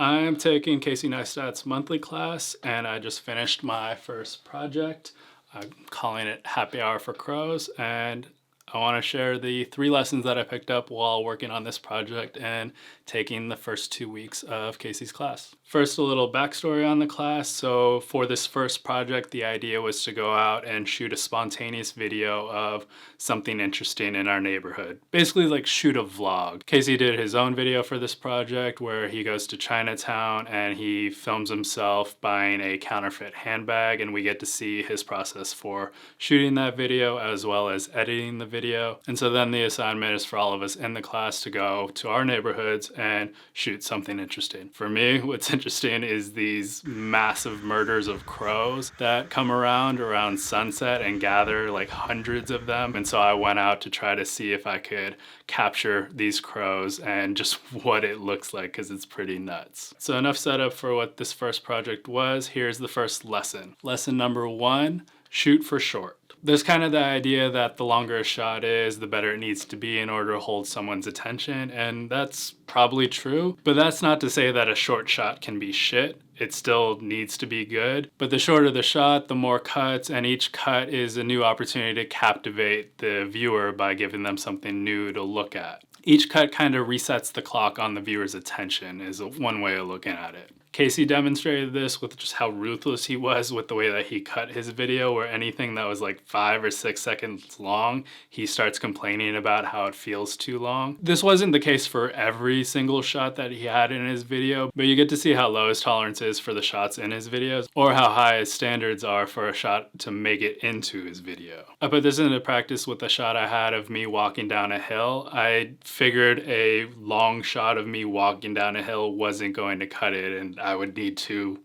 I'm taking Casey Neistat's monthly class, and I just finished my first project. I'm calling it Happy Hour for Crows, and I want to share the 3 lessons that I picked up while working on this project and taking the first 2 weeks of Casey's class. First, a little backstory on the class. So for this first project, the idea was to go out and shoot a spontaneous video of something interesting in our neighborhood. Basically like shoot a vlog. Casey did his own video for this project where he goes to Chinatown and he films himself buying a counterfeit handbag, and we get to see his process for shooting that video as well as editing the video. And so then the assignment is for all of us in the class to go to our neighborhoods and shoot something interesting. For me, what's interesting is these massive murders of crows that come around sunset and gather like hundreds of them. And so I went out to try to see if I could capture these crows and just what it looks like, because it's pretty nuts. So enough setup for what this first project was. Here's the first lesson. Lesson number 1, shoot for short. There's kind of the idea that the longer a shot is, the better it needs to be in order to hold someone's attention, and that's probably true, but that's not to say that a short shot can be shit. It still needs to be good, but the shorter the shot, the more cuts, and each cut is a new opportunity to captivate the viewer by giving them something new to look at. Each cut kind of resets the clock on the viewer's attention is one way of looking at it. Casey demonstrated this with just how ruthless he was with the way that he cut his video, where anything that was like 5 or 6 seconds long, he starts complaining about how it feels too long. This wasn't the case for every single shot that he had in his video, but you get to see how low his tolerance is for the shots in his videos, or how high his standards are for a shot to make it into his video. I put this into practice with a shot I had of me walking down a hill. I figured a long shot of me walking down a hill wasn't going to cut it, and I would need to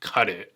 cut it.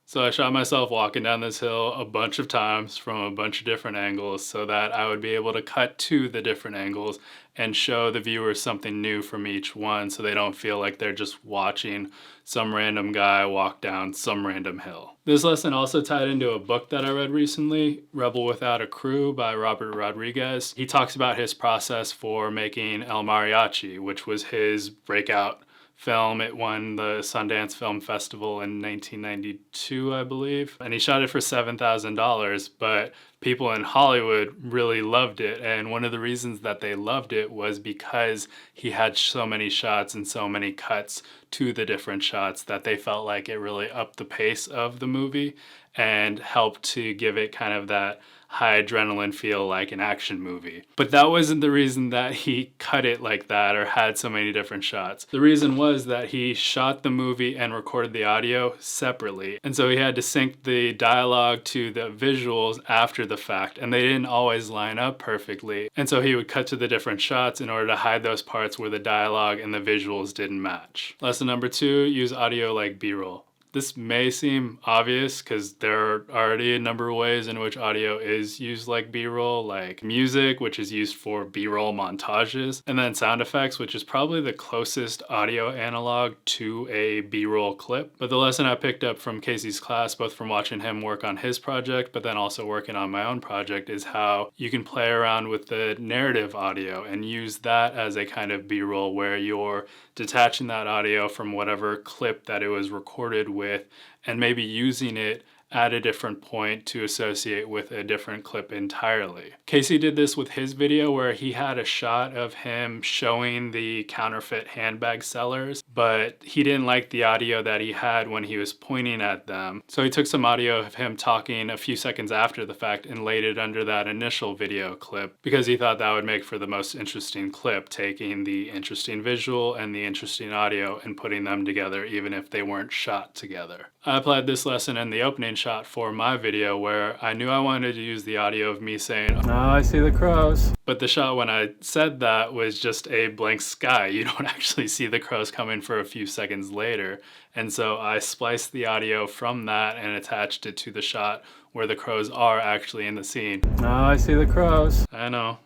So I shot myself walking down this hill a bunch of times from a bunch of different angles so that I would be able to cut to the different angles and show the viewers something new from each one, so they don't feel like they're just watching some random guy walk down some random hill. This lesson also tied into a book that I read recently, Rebel Without a Crew by Robert Rodriguez. He talks about his process for making El Mariachi, which was his breakout film. It won the Sundance Film Festival in 1992, I believe. And he shot it for $7,000, but people in Hollywood really loved it. And one of the reasons that they loved it was because he had so many shots and so many cuts to the different shots that they felt like it really upped the pace of the movie and helped to give it kind of that high adrenaline feel like an action movie. But that wasn't the reason that he cut it like that or had so many different shots. The reason was that he shot the movie and recorded the audio separately. And so he had to sync the dialogue to the visuals after the fact, and they didn't always line up perfectly. And so he would cut to the different shots in order to hide those parts where the dialogue and the visuals didn't match. Lesson number 2, use audio like B-roll. This may seem obvious because there are already a number of ways in which audio is used like B-roll, like music, which is used for B-roll montages, and then sound effects, which is probably the closest audio analog to a B-roll clip. But the lesson I picked up from Casey's class, both from watching him work on his project, but then also working on my own project, is how you can play around with the narrative audio and use that as a kind of B-roll where you're detaching that audio from whatever clip that it was recorded with and maybe using it at a different point to associate with a different clip entirely. Casey did this with his video where he had a shot of him showing the counterfeit handbag sellers, but he didn't like the audio that he had when he was pointing at them. So he took some audio of him talking a few seconds after the fact and laid it under that initial video clip because he thought that would make for the most interesting clip, taking the interesting visual and the interesting audio and putting them together even if they weren't shot together. I applied this lesson in the opening shot for my video where I knew I wanted to use the audio of me saying, "Oh, I see the crows." But the shot when I said that was just a blank sky. You don't actually see the crows coming for a few seconds later. And so I spliced the audio from that and attached it to the shot where the crows are actually in the scene. "Oh, I see the crows." I know.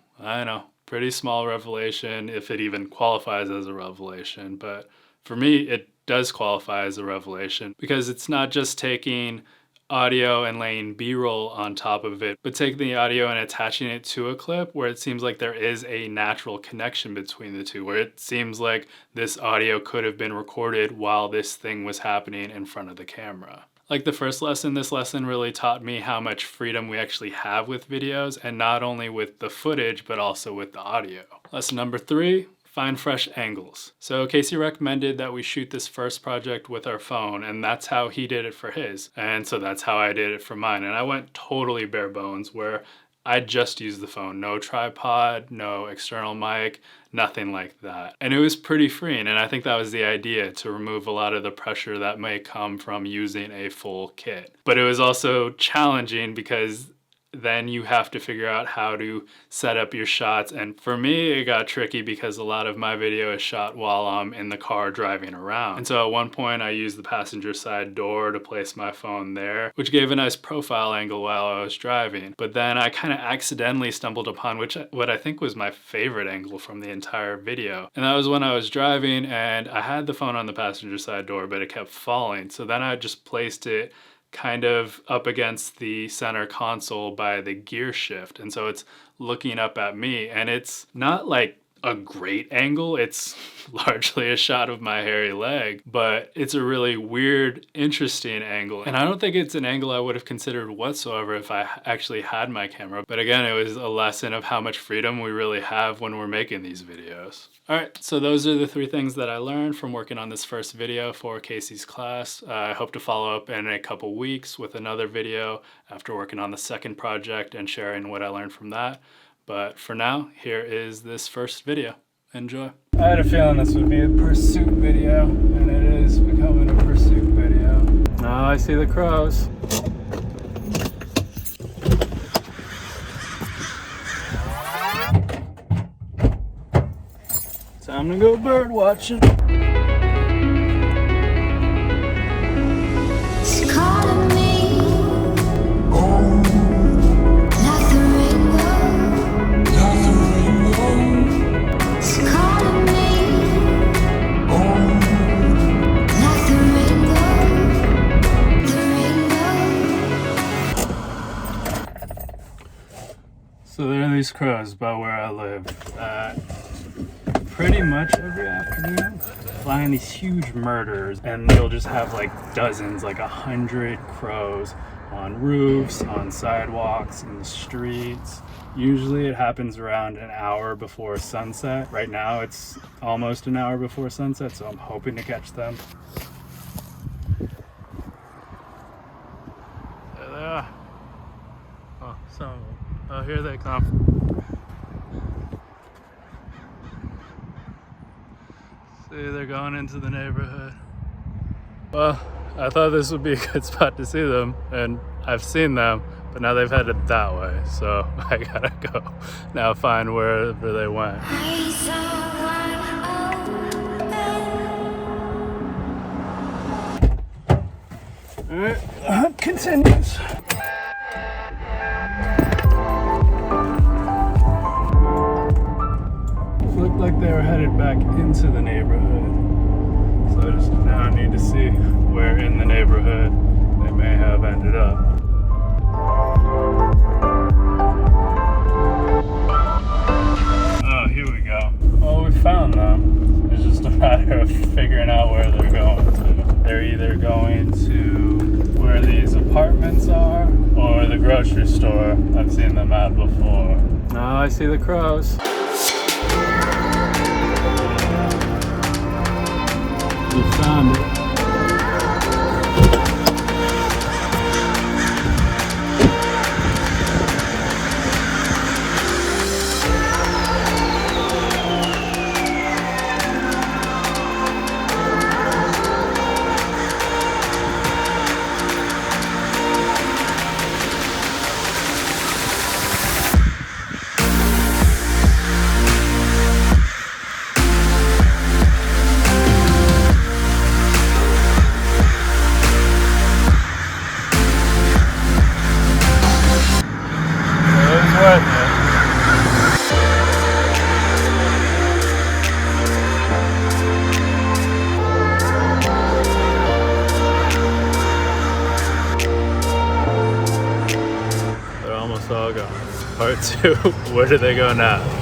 Pretty small revelation, if it even qualifies as a revelation. But for me, it does qualify as a revelation because it's not just taking audio and laying B-roll on top of it, but taking the audio and attaching it to a clip where it seems like there is a natural connection between the two, where it seems like this audio could have been recorded while this thing was happening in front of the camera. Like the first lesson, this lesson really taught me how much freedom we actually have with videos, and not only with the footage, but also with the audio. Lesson number 3, find fresh angles. So Casey recommended that we shoot this first project with our phone, and that's how he did it for his. And so that's how I did it for mine. And I went totally bare bones, where I just used the phone. No tripod, no external mic, nothing like that. And it was pretty freeing, and I think that was the idea, to remove a lot of the pressure that may come from using a full kit. But it was also challenging because then you have to figure out how to set up your shots. And for me, it got tricky because a lot of my video is shot while I'm in the car driving around. And so at one point I used the passenger side door to place my phone there, which gave a nice profile angle while I was driving. But then I kind of accidentally stumbled upon what I think was my favorite angle from the entire video. And that was when I was driving and I had the phone on the passenger side door, but it kept falling. So then I just placed it kind of up against the center console by the gear shift. And so it's looking up at me, and it's not like a great angle. It's largely a shot of my hairy leg, but it's a really weird, interesting angle. And I don't think it's an angle I would have considered whatsoever if I actually had my camera. But again, it was a lesson of how much freedom we really have when we're making these videos. All right, so those are the 3 things that I learned from working on this first video for Casey's class. I hope to follow up in a couple weeks with another video after working on the second project and sharing what I learned from that. But for now, here is this first video. Enjoy. I had a feeling this would be a pursuit video, and it is becoming a pursuit video. Oh, I see the crows. Time to go bird watching. So there are these crows by where I live. Pretty much every afternoon, flying these huge murders, and you'll just have like dozens, like 100 crows on roofs, on sidewalks, in the streets. Usually it happens around an hour before sunset. Right now it's almost an hour before sunset, so I'm hoping to catch them. There they are. Oh, some of them. Oh, here they come. See, they're going into the neighborhood. Well, I thought this would be a good spot to see them, and I've seen them, but now they've headed that way, so I gotta go now find wherever they went. Alright, the hunt continues. Looked like they were headed back into the neighborhood. So I just now need to see where in the neighborhood they may have ended up. Oh, here we go. Well, we found them. It's just a matter of figuring out where they're going to. They're either going to where these apartments are or the grocery store I've seen them at before. Now I see the crows. We found it. to where do they go now?